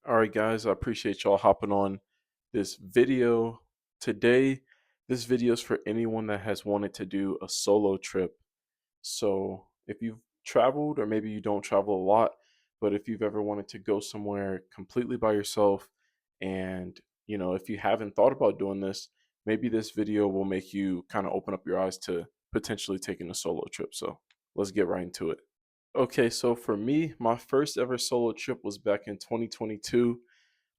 All right, guys, I appreciate y'all hopping on this video today. This video is for anyone that has wanted to do a solo trip. So, if you've traveled, or maybe you don't travel a lot, but if you've ever wanted to go somewhere completely by yourself, and if you haven't thought about doing this, maybe this video will make you kind of open up your eyes to potentially taking a solo trip. So, let's get right into it. Okay, so for me, my first ever solo trip was back in 2022.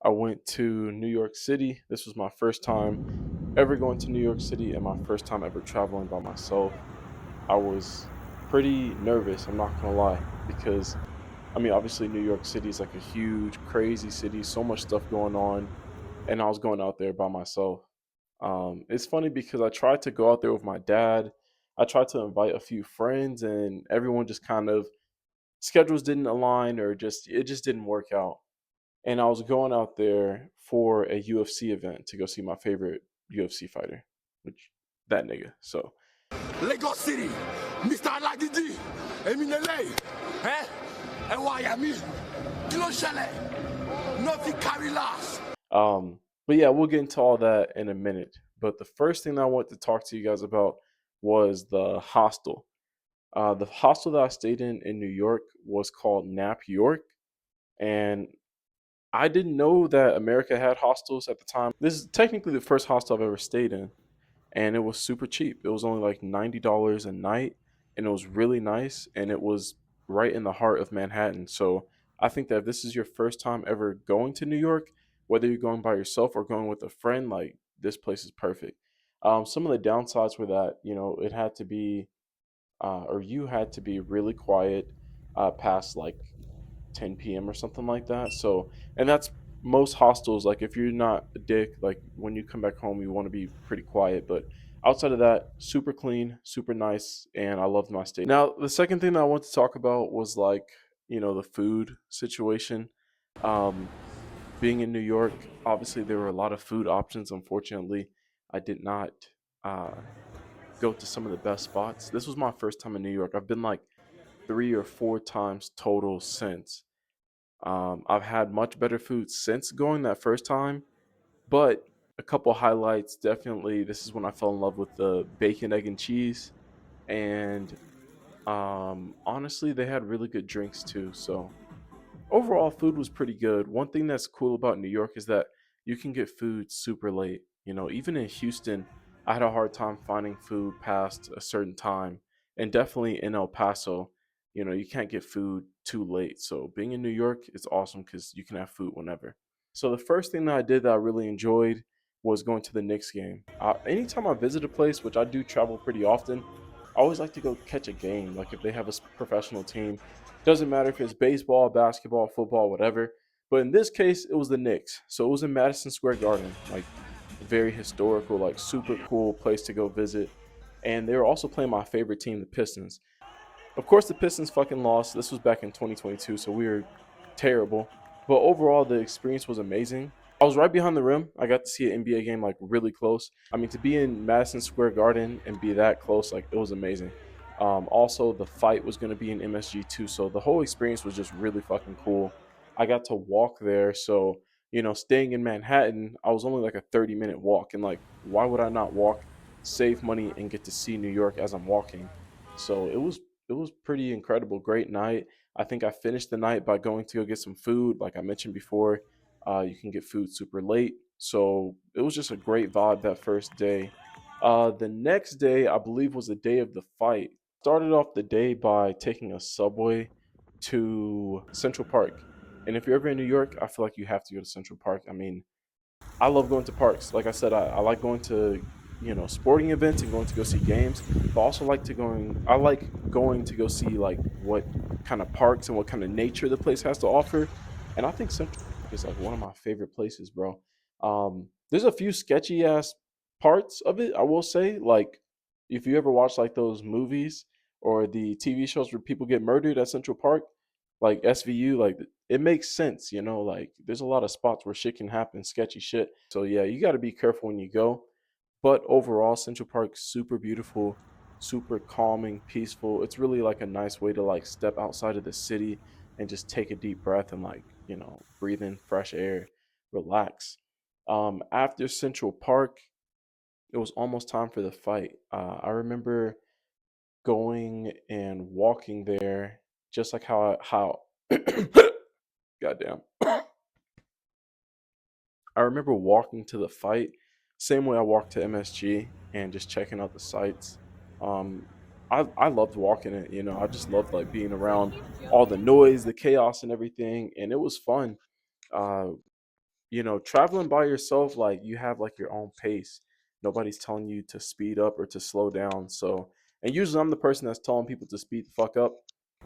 I went to New York City. This was my first time ever going to New York City and my first time ever traveling by myself. I was pretty nervous, I'm not gonna lie, because obviously New York City is like a huge, crazy city, so much stuff going on, and I was going out there by myself. It's funny because I tried to go out there with my dad. I tried to invite a few friends, and everyone just kind of schedules didn't align, or just it just didn't work out. And I was going out there for a UFC event to go see my favorite UFC fighter, which that nigga. So Lagos City, Mr. Aladidi, Eminele, eh? Ewayami, Kilo Shele, nothing carry last. but yeah, we'll get into all that in a minute. But the first thing I want to talk to you guys about was the hostel. The hostel that I stayed in New York was called Nap York, and I didn't know that America had hostels at the time. This is technically the first hostel I've ever stayed in, and it was super cheap. It was only like $90 a night, and it was really nice, and it was right in the heart of Manhattan. So I think that if this is your first time ever going to New York, whether you're going by yourself or going with a friend, like this place is perfect. Some of the downsides were that it had to be, or you had to be really quiet past like 10 p.m. or something like that. So, and that's most hostels. Like, if you're not a dick, like when you come back home, you want to be pretty quiet. But outside of that, super clean, super nice, and I loved my stay. Now, the second thing that I want to talk about was like, the food situation. Um, Being in New York, obviously there were a lot of food options. Unfortunately, I did not uh, go to some of the best spots. This was my first time in New York. I've been like 3 or 4 times total since. I've had much better food since going that first time, but a couple highlights definitely. This is when I fell in love with the bacon, egg, and cheese, and honestly, they had really good drinks too. So overall, food was pretty good. One thing that's cool about New York is that you can get food super late. Even in Houston, I had a hard time finding food past a certain time, and definitely in El Paso, you can't get food too late. So being in New York, it's awesome because you can have food whenever. So the first thing that I did that I really enjoyed was going to the Knicks game. Anytime I visit a place, which I do travel pretty often, I always like to go catch a game. Like if they have a professional team, doesn't matter if it's baseball, basketball, football, whatever. But in this case, it was the Knicks. So it was in Madison Square Garden, like very historical, like super cool place to go visit. And they were also playing my favorite team, the Pistons. Of course, the Pistons fucking lost. This was back in 2022, so we were terrible. But overall, the experience was amazing. I was right behind the rim. I got to see an NBA game like really close. To be in Madison Square Garden and be that close, like it was amazing. Also, the fight was going to be in MSG too, so the whole experience was just really fucking cool. I got to walk there, so staying in Manhattan, I was only like a 30-minute walk, and like, why would I not walk, save money, and get to see New York as I'm walking? So it was pretty incredible. Great night. I think I finished the night by going to go get some food. Like I mentioned before, you can get food super late. So it was just a great vibe that first day. The next day, I believe, was the day of the fight. Started off the day by taking a subway to Central Park. And if you're ever in New York, I feel like you have to go to Central Park. I love going to parks. Like I said, I like going to sporting events and going to go see games, but also I like going to go see like what kind of parks and what kind of nature the place has to offer. And I think Central Park is like one of my favorite places, bro. There's a few sketchy ass parts of it, I will say. Like if you ever watch like those movies or the TV shows where people get murdered at Central Park, like SVU, like it makes sense, like there's a lot of spots where shit can happen, sketchy shit. So yeah, you got to be careful when you go. But overall, Central Park super beautiful, super calming, peaceful. It's really like a nice way to like step outside of the city and just take a deep breath and like breathe in fresh air, relax. After Central Park, it was almost time for the fight. I remember going and walking there, just like how goddamn. I remember walking to the fight, same way I walked to MSG and just checking out the sights. Um, I loved walking it. I just loved like being around all the noise, the chaos, and everything, and it was fun. Uh, traveling by yourself, like you have like your own pace. Nobody's telling you to speed up or to slow down. So, and usually I'm the person that's telling people to speed the fuck up.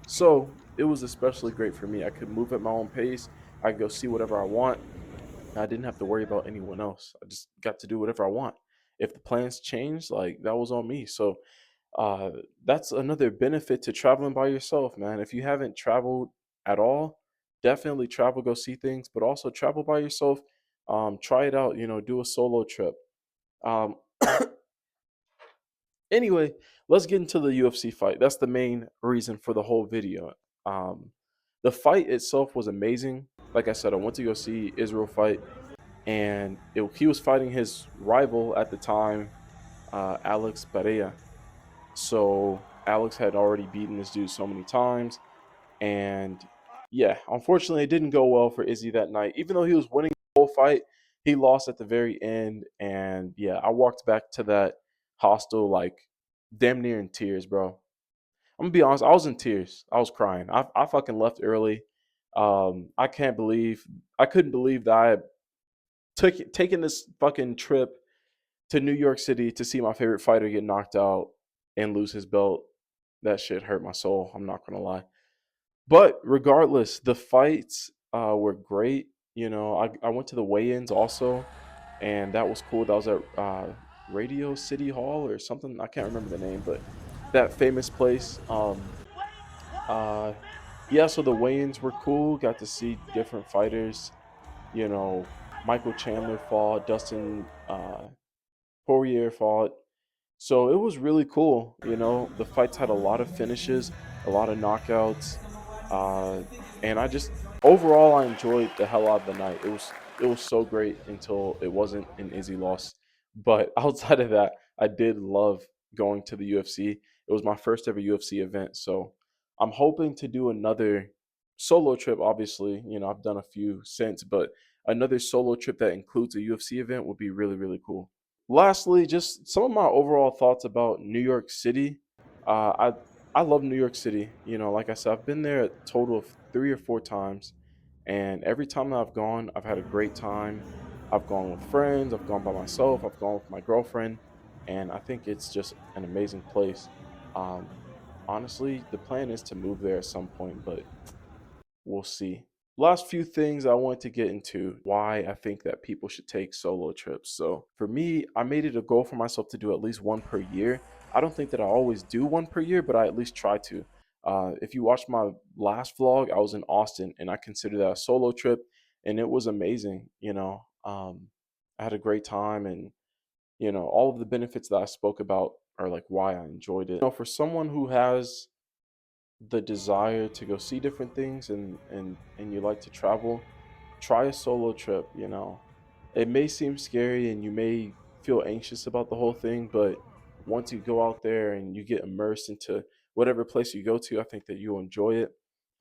So it was especially great for me. I could move at my own pace. I could go see whatever I want. I didn't have to worry about anyone else. I just got to do whatever I want. If the plans changed, like that was on me. So uh, that's another benefit to traveling by yourself, man. If you haven't traveled at all, definitely travel, go see things, but also travel by yourself. Try it out, do a solo trip. Um, anyway, let's get into the UFC fight. That's the main reason for the whole video. Um, the fight itself was amazing. Like I said, I went to go see Israel fight, and he was fighting his rival at the time, Alex Pereira. So Alex had already beaten this dude so many times, and yeah, unfortunately, it didn't go well for Izzy that night. Even though he was winning the whole fight, he lost at the very end. And yeah, I walked back to that hostel like damn near in tears, bro. I'm gonna be honest, I was in tears. I was crying. I fucking left early. I can't believe I couldn't believe that I had taken this fucking trip to New York City to see my favorite fighter get knocked out and lose his belt. That shit hurt my soul. I'm not gonna lie. But regardless, the fights were great. I went to the weigh-ins also, and that was cool. That was at Radio City Hall or something. I can't remember the name, but that famous place. Uh, yeah. So the weigh-ins were cool. Got to see different fighters. You know, Michael Chandler fought, Dustin Poirier fought. So it was really cool. The fights had a lot of finishes, a lot of knockouts, uh, and I just overall I enjoyed the hell out of the night. It was so great until it wasn't an Izzy loss. But outside of that, I did love going to the UFC. It was my first ever UFC event, so I'm hoping to do another solo trip. Obviously, I've done a few since, but another solo trip that includes a UFC event would be really really cool. Lastly, just some of my overall thoughts about New York City. I love New York City. Like I said, I've been there a total of 3 or 4 times, and every time that I've gone, I've had a great time. I've gone with friends, I've gone by myself, I've gone with my girlfriend, and I think it's just an amazing place. Um, Honestly, the plan is to move there at some point, but we'll see. Last few things I want to get into why I think that people should take solo trips. So for me, I made it a goal for myself to do at least one per year. I don't think that I always do one per year, but I at least try to. If you watched my last vlog, I was in Austin and I consider that a solo trip, and it was amazing. I had a great time, and all of the benefits that I spoke about are like why I enjoyed it. For someone who has the desire to go see different things and you like to travel, try a solo trip. It may seem scary and you may feel anxious about the whole thing, but once you go out there and you get immersed into whatever place you go to, I think that you'll enjoy it.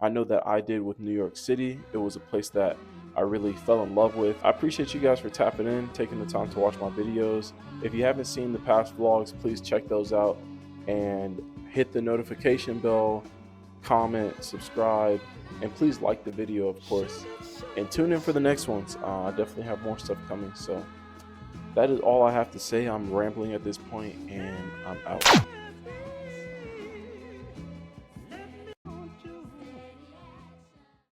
I know that I did with New York City. It was a place that I really fell in love with. I appreciate you guys for tapping in, taking the time to watch my videos. If you haven't seen the past vlogs, please check those out and hit the notification bell, comment, subscribe, and please like the video, of course. And tune in for the next ones. I definitely have more stuff coming. So that is all I have to say. I'm rambling at this point, and I'm out.